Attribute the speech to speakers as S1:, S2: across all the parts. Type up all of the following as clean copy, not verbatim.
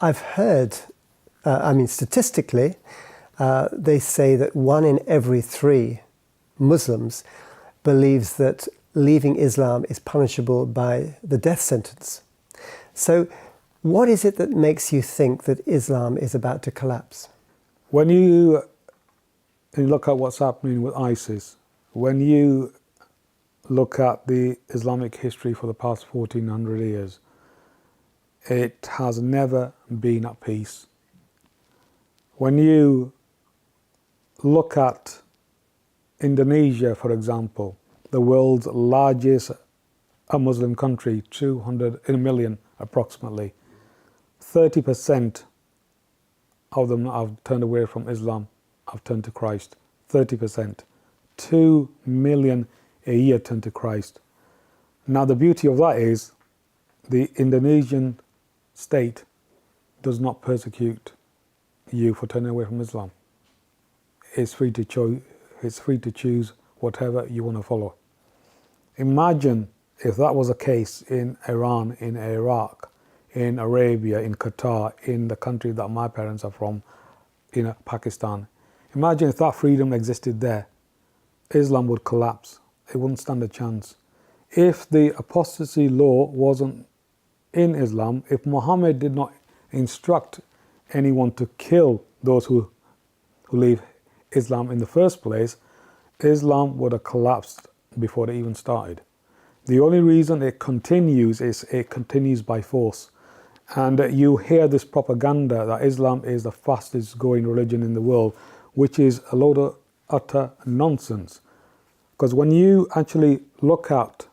S1: I've heard, statistically, they say that 1 in every 3 Muslims believes that leaving Islam is punishable by the death sentence. So what is it that makes you think that Islam is about to collapse?
S2: When you look at what's happening with ISIS, when you look at the Islamic history for the past 1400 years, it has never been at peace. When you look at Indonesia, for example, the world's largest Muslim country, 200 million approximately, 30% of them have turned away from Islam, have turned to Christ. 30%. 2 million a year turn to Christ. Now the beauty of that is the Indonesian state does not persecute you for turning away from Islam. It's free to choose whatever you want to follow. Imagine if that was the case in Iran, in Iraq, in Arabia, in Qatar, in the country that my parents are from, in Pakistan. Imagine if that freedom existed there. Islam would collapse. It wouldn't stand a chance. If the apostasy law wasn't in Islam, if Muhammad did not instruct anyone to kill those who leave Islam in the first place, Islam would have collapsed before it even started. The only reason it continues is it continues by force. And you hear this propaganda that Islam is the fastest growing religion in the world, which is a load of utter nonsense. Because when you actually look at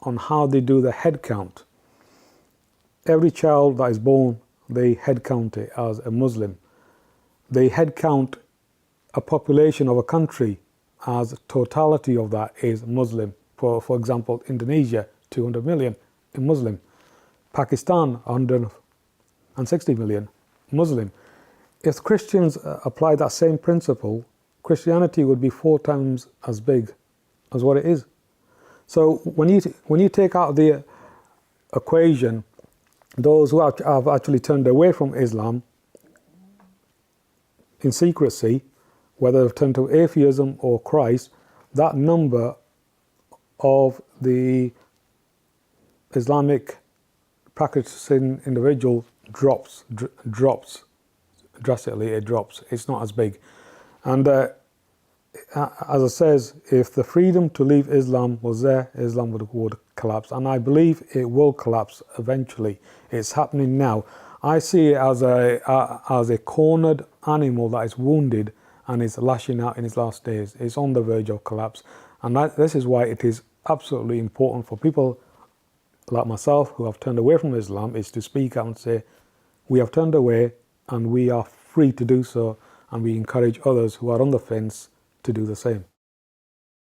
S2: on how they do the head count, every child that is born, they head count it as a Muslim. They head count a population of a country as totality of that is Muslim. For example, Indonesia, 200 million Muslim. Pakistan, 160 million Muslim. If Christians apply that same principle, Christianity would be 4 times as big as what it is. So when you take out the equation those who have actually turned away from Islam in secrecy, whether they've turned to atheism or Christ, that number of the Islamic practicing individual drops drastically. It drops. It's not as big. And as it says, if the freedom to leave Islam was there, Islam would collapse. And I believe it will collapse eventually. It's happening now. I see it as a cornered animal that is wounded and is lashing out in its last days. It's on the verge of collapse. And this is why it is absolutely important for people like myself who have turned away from Islam is to speak out and say, we have turned away and we are free to do so, and we encourage others who are on the fence to do the same.